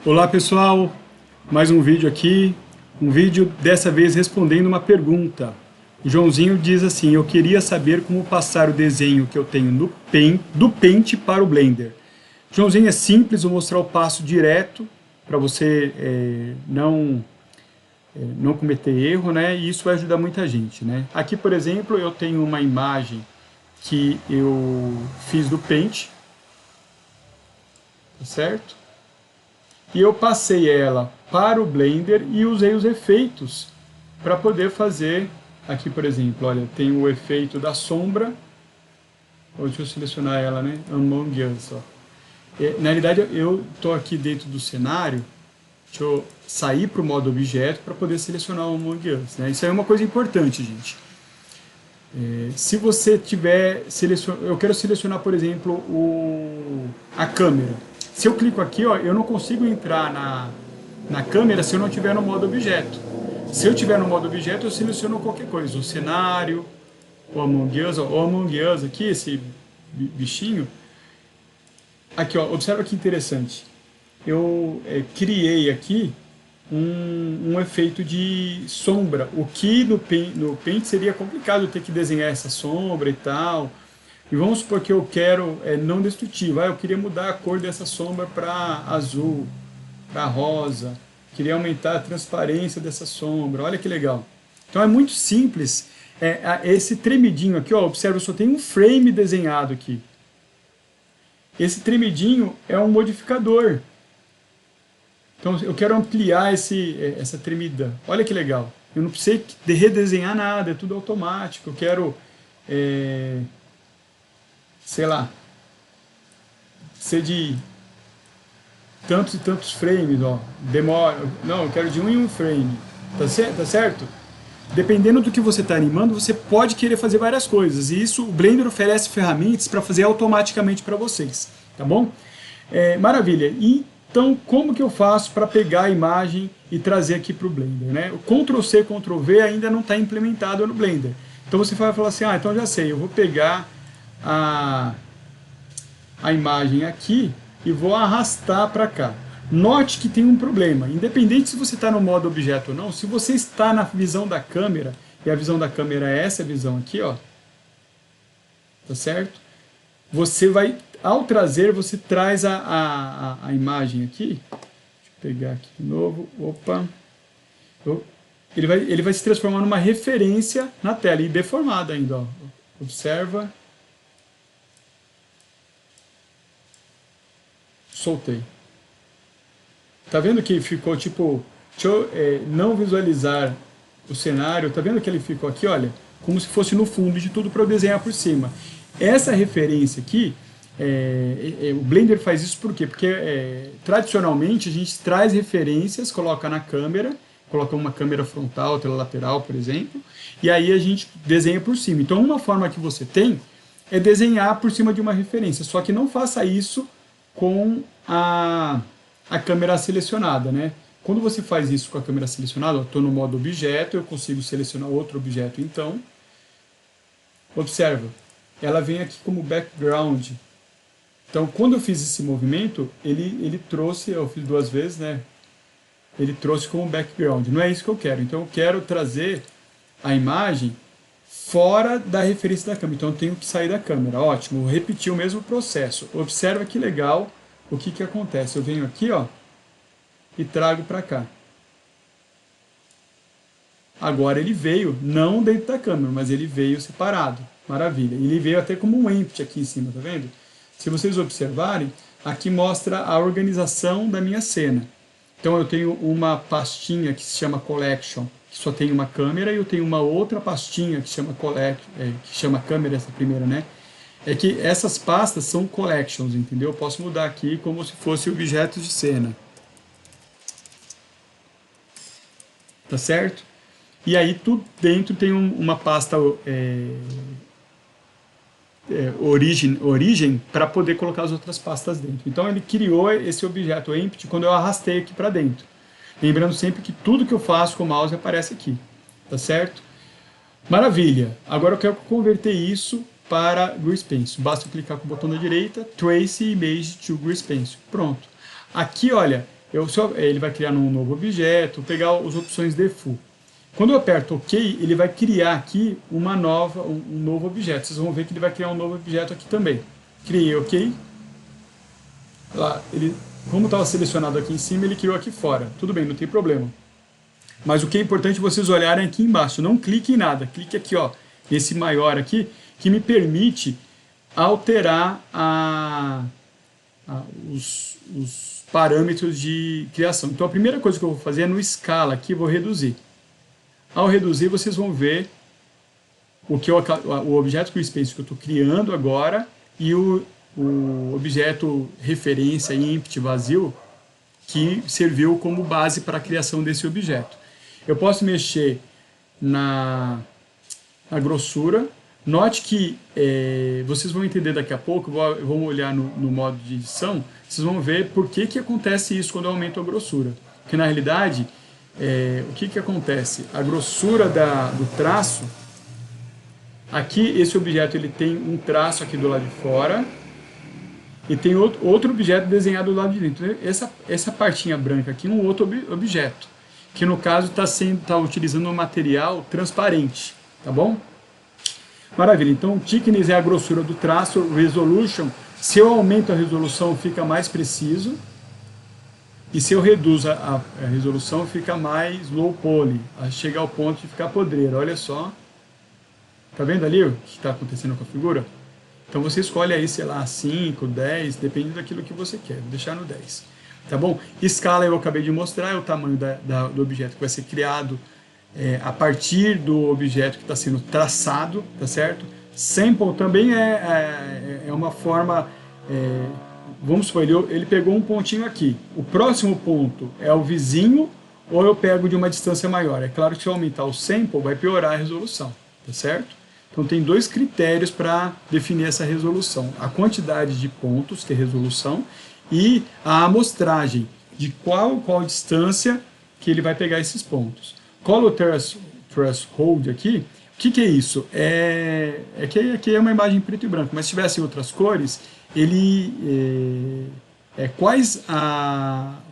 Olá pessoal, mais um vídeo aqui, um vídeo dessa vez respondendo uma pergunta. O Joãozinho diz assim: eu queria saber como passar o desenho que eu tenho no Paint, do Paint para o Blender. Joãozinho, é simples, vou mostrar o passo direto para você não cometer erro, né? E isso vai ajudar muita gente, né? Aqui, por exemplo, eu tenho uma imagem que eu fiz do Paint, tá certo? E eu passei ela para o Blender e usei os efeitos para poder fazer, aqui por exemplo, olha, tem o efeito da sombra, deixa eu selecionar ela, né, Among Us, ó. Na realidade eu estou aqui dentro do cenário, deixa eu sair para o modo objeto para poder selecionar o Among Us, né? Isso aí é uma coisa importante, gente. Se você tiver, eu quero selecionar, por exemplo, a câmera. Se eu clico aqui, ó, eu não consigo entrar na câmera se eu não estiver no modo objeto. Se eu estiver no modo objeto, eu seleciono qualquer coisa, o cenário, o Among Us, ó, o Among Us aqui, esse bichinho. Aqui, ó, observa que interessante. Eu criei aqui um efeito de sombra, o que no Paint seria complicado ter que desenhar essa sombra e tal. E vamos supor que eu quero não destrutivo, eu queria mudar a cor dessa sombra para azul, para rosa, queria aumentar a transparência dessa sombra, olha que legal. Então é muito simples, esse tremidinho aqui, ó, observa, eu só tenho um frame desenhado aqui. Esse tremidinho é um modificador. Então eu quero ampliar essa tremida. Olha que legal. Eu não preciso redesenhar nada, é tudo automático. Eu quero, sei lá, ser de tantos e tantos frames, ó. Demora. Não, eu quero de um em um frame. Tá certo? Dependendo do que você está animando, você pode querer fazer várias coisas. E isso o Blender oferece ferramentas para fazer automaticamente para vocês. Tá bom? Maravilha. Então, como que eu faço para pegar a imagem e trazer aqui para o Blender, né? O Ctrl+C, Ctrl+V ainda não está implementado no Blender. Então você vai falar assim, então já sei, eu vou pegar a imagem aqui e vou arrastar para cá. Note que tem um problema, independente se você está no modo objeto ou não, se você está na visão da câmera, e a visão da câmera é essa visão aqui, ó, tá certo? Você vai, ao trazer, você traz a imagem aqui, deixa eu pegar aqui de novo, opa, ele vai se transformar numa referência na tela, e deformada ainda, ó. Observa, soltei. Tá vendo que ficou tipo, deixa eu não visualizar o cenário, tá vendo que ele ficou aqui, olha, como se fosse no fundo de tudo para eu desenhar por cima. Essa referência aqui, o Blender faz isso por quê? Porque tradicionalmente a gente traz referências, coloca na câmera, coloca uma câmera frontal, outra lateral, por exemplo, e aí a gente desenha por cima. Então uma forma que você tem é desenhar por cima de uma referência, só que não faça isso com a câmera selecionada, né? Quando você faz isso com a câmera selecionada, eu estou no modo objeto, eu consigo selecionar outro objeto, então, observa, ela vem aqui como background. Então, quando eu fiz esse movimento, ele trouxe, eu fiz duas vezes, né? Ele trouxe como background. Não é isso que eu quero. Então, eu quero trazer a imagem fora da referência da câmera. Então, eu tenho que sair da câmera. Ótimo, vou repetir o mesmo processo. Observa que legal o que acontece. Eu venho aqui, ó, e trago para cá. Agora ele veio, não dentro da câmera, mas ele veio separado. Maravilha. Ele veio até como um empty aqui em cima, tá vendo? Se vocês observarem, aqui mostra a organização da minha cena. Então eu tenho uma pastinha que se chama Collection, que só tem uma câmera, e eu tenho uma outra pastinha que chama câmera, essa primeira, né? É que essas pastas são collections, entendeu? Eu posso mudar aqui como se fosse objetos de cena. Tá certo? E aí tudo dentro tem uma pasta origem para poder colocar as outras pastas dentro. Então ele criou esse objeto empty quando eu arrastei aqui para dentro. Lembrando sempre que tudo que eu faço com o mouse aparece aqui. Tá certo? Maravilha! Agora eu quero converter isso para Grease Pencil. Basta clicar com o botão da direita, Trace Image to Grease Pencil. Pronto. Aqui, olha, Ele vai criar um novo objeto, pegar as opções default. Quando eu aperto OK, ele vai criar aqui um novo objeto. Vocês vão ver que ele vai criar um novo objeto aqui também. Criei OK. Lá, como estava selecionado aqui em cima, ele criou aqui fora. Tudo bem, não tem problema. Mas o que é importante vocês olharem aqui embaixo. Não clique em nada. Clique aqui, ó, nesse maior aqui, que me permite alterar os parâmetros de criação. Então a primeira coisa que eu vou fazer é no escala aqui, vou reduzir. Ao reduzir, vocês vão ver o objeto CreaSpace que eu estou criando agora e o objeto referência empty vazio que serviu como base para a criação desse objeto. Eu posso mexer na grossura. Note que vocês vão entender daqui a pouco, vamos olhar no modo de edição, vocês vão ver por que acontece isso quando eu aumento a grossura. Porque na realidade, o que acontece? A grossura do traço, aqui esse objeto ele tem um traço aqui do lado de fora, e tem outro objeto desenhado do lado de dentro. Essa partinha branca aqui é um outro objeto, que no caso está utilizando um material transparente, tá bom? Maravilha, então thickness é a grossura do traço, resolution, se eu aumento a resolução fica mais preciso, e se eu reduzo a resolução fica mais low poly, chega ao ponto de ficar podreiro, olha só. Tá vendo ali o que está acontecendo com a figura? Então você escolhe aí, sei lá, 5, 10, depende daquilo que você quer, vou deixar no 10. Tá bom? Escala eu acabei de mostrar, é o tamanho do objeto que vai ser criado a partir do objeto que está sendo traçado, tá certo? Sample também é uma forma, vamos supor, ele pegou um pontinho aqui, o próximo ponto é o vizinho ou eu pego de uma distância maior. É claro que se eu aumentar o sample vai piorar a resolução, tá certo? Então tem dois critérios para definir essa resolução, a quantidade de pontos, que é resolução, e a amostragem, de qual distância que ele vai pegar esses pontos. Color Threshold aqui, o que é isso? Que aqui é uma imagem em preto e branco, mas se tivesse outras cores,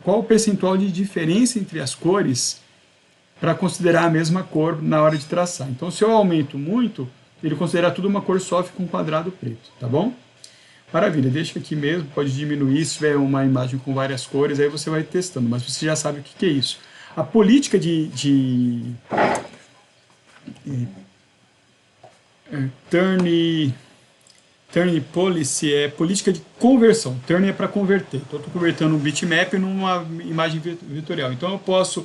qual o percentual de diferença entre as cores para considerar a mesma cor na hora de traçar. Então se eu aumento muito, ele considera tudo uma cor só, fica um quadrado preto, tá bom? Maravilha, deixa aqui mesmo, pode diminuir se tiver uma imagem com várias cores, aí você vai testando, mas você já sabe o que é isso. A política Turn Policy é política de conversão. Turn é para converter. Então, eu estou convertendo um bitmap numa imagem vetorial. Então, eu posso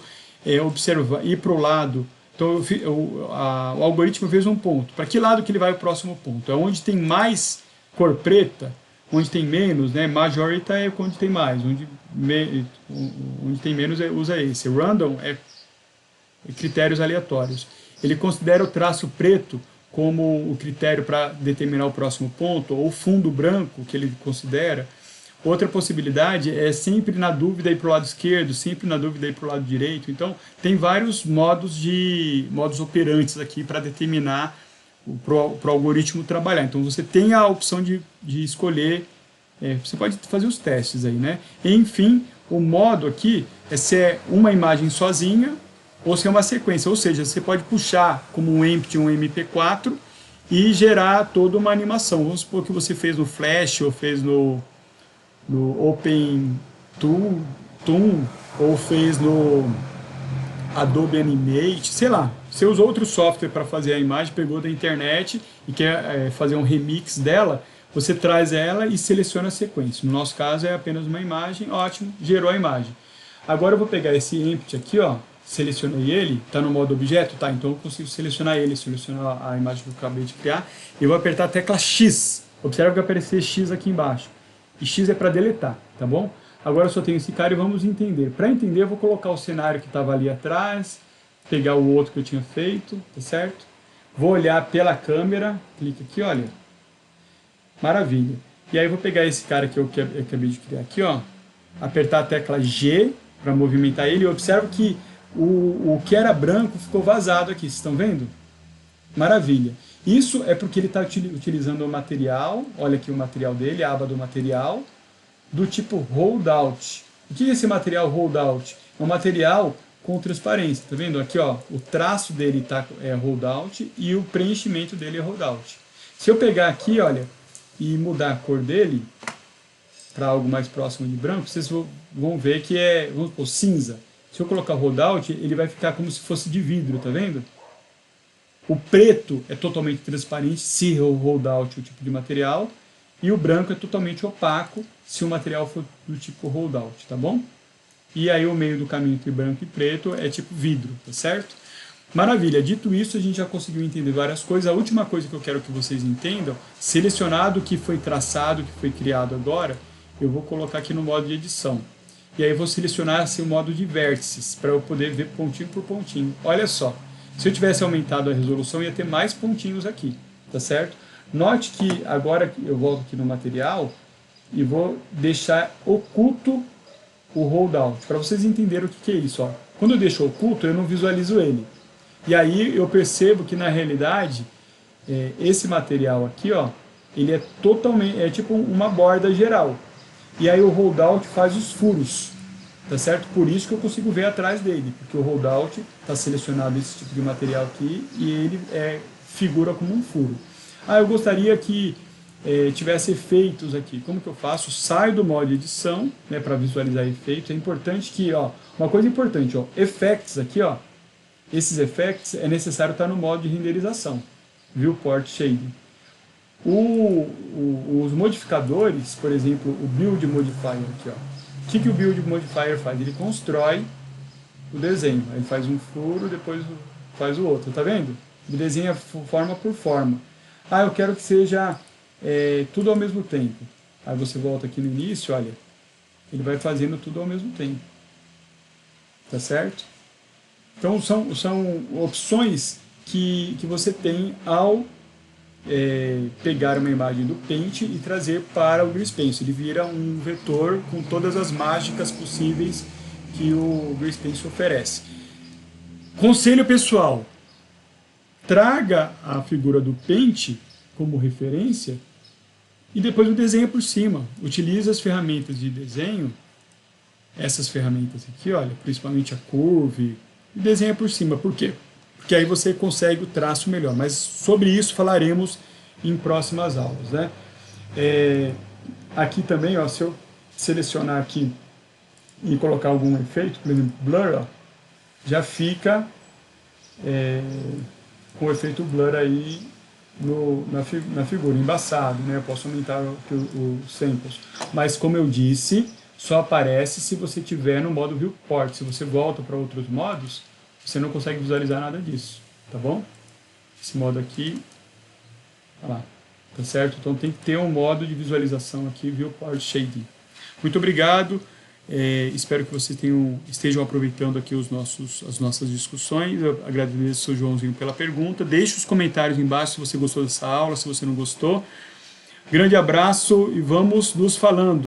observar, ir para o lado. Então, o algoritmo fez um ponto. Para que lado que ele vai o próximo ponto? É onde tem mais cor preta, onde tem menos, né? Majority é onde tem mais, onde tem menos usa esse. Random é critérios aleatórios. Ele considera o traço preto como o critério para determinar o próximo ponto, ou fundo branco, que ele considera. Outra possibilidade é sempre na dúvida ir para o lado esquerdo, sempre na dúvida ir para o lado direito. Então, tem vários modos operantes aqui para determinar para o algoritmo trabalhar. Então, você tem a opção de escolher, você pode fazer os testes aí, né? Enfim, o modo aqui é se é uma imagem sozinha, ou se é uma sequência, ou seja, você pode puxar como um empty, um MP4 e gerar toda uma animação. Vamos supor que você fez no Flash ou fez no OpenToon, ou fez no Adobe Animate, sei lá. Você usou outro software para fazer a imagem, pegou da internet e quer fazer um remix dela, você traz ela e seleciona a sequência. No nosso caso é apenas uma imagem, ótimo, gerou a imagem. Agora eu vou pegar esse empty aqui, ó, selecionei ele, está no modo objeto, tá? Então eu consigo selecionar ele, selecionar a imagem que eu acabei de criar, e eu vou apertar a tecla X. Observa que vai aparecer X aqui embaixo. E X é para deletar, tá bom? Agora eu só tenho esse cara e vamos entender. Para entender, eu vou colocar o cenário que estava ali atrás, pegar o outro que eu tinha feito, tá certo? Vou olhar pela câmera, clica aqui, olha. Maravilha. E aí eu vou pegar esse cara que eu acabei de criar aqui, ó, apertar a tecla G para movimentar ele, e observa que o que era branco ficou vazado aqui, vocês estão vendo? Maravilha. Isso é porque ele está utilizando o material, olha aqui o material dele, a aba do material, do tipo holdout. O que é esse material holdout? É um material com transparência, tá vendo? Aqui, ó, o traço dele é holdout e o preenchimento dele é holdout. Se eu pegar aqui, olha, e mudar a cor dele para algo mais próximo de branco, vocês vão ver que é, vamos supor, cinza. Se eu colocar holdout, ele vai ficar como se fosse de vidro, tá vendo? O preto é totalmente transparente, se o holdout é o tipo de material, e o branco é totalmente opaco, se o material for do tipo holdout, tá bom? E aí o meio do caminho entre branco e preto é tipo vidro, tá certo? Maravilha, dito isso, a gente já conseguiu entender várias coisas. A última coisa que eu quero que vocês entendam, selecionado o que foi traçado, o que foi criado agora, eu vou colocar aqui no modo de edição. E aí eu vou selecionar assim, o modo de vértices, para eu poder ver pontinho por pontinho. Olha só, se eu tivesse aumentado a resolução, ia ter mais pontinhos aqui, tá certo? Note que agora eu volto aqui no material e vou deixar oculto o holdout, para vocês entenderem o que é isso. Ó. Quando eu deixo oculto, eu não visualizo ele. E aí eu percebo que na realidade, esse material aqui, ó, ele é totalmente, é tipo uma borda geral. E aí o holdout faz os furos, tá certo? Por isso que eu consigo ver atrás dele, porque o holdout está selecionado esse tipo de material aqui e ele figura como um furo. Ah, eu gostaria que tivesse efeitos aqui. Como que eu faço? Saio do modo de edição, né, para visualizar efeitos. É importante que, ó, uma coisa importante, ó, effects aqui, ó, esses effects é necessário estar no modo de renderização, viewport shading. Os modificadores, por exemplo, o build modifier aqui, ó. O que o build modifier faz? Ele constrói o desenho. Ele faz um furo, depois faz o outro, tá vendo? Ele desenha forma por forma. Ah, eu quero que seja tudo ao mesmo tempo. Aí você volta aqui no início, olha, ele vai fazendo tudo ao mesmo tempo. Tá certo? Então são opções que você tem ao pegar uma imagem do Paint e trazer para o Greasepencil. Ele vira um vetor com todas as mágicas possíveis que o Greasepencil oferece. Conselho pessoal, traga a figura do Paint como referência e depois o desenho por cima. Utilize as ferramentas de desenho, essas ferramentas aqui, olha, principalmente a Curve, e desenha por cima. Por quê? Porque aí você consegue o traço melhor. Mas sobre isso falaremos em próximas aulas, né? Aqui também, ó, se eu selecionar aqui e colocar algum efeito, por exemplo, blur, ó, já fica com o efeito blur aí na figura, embaçado, né? Eu posso aumentar os samples. Mas como eu disse, só aparece se você tiver no modo viewport. Se você volta para outros modos, você não consegue visualizar nada disso, tá bom? Esse modo aqui, olha lá, tá certo? Então tem que ter um modo de visualização aqui, viewport shading. Muito obrigado, espero que vocês estejam aproveitando aqui as nossas discussões. Eu agradeço ao Joãozinho pela pergunta. Deixe os comentários embaixo se você gostou dessa aula, se você não gostou. Grande abraço e vamos nos falando.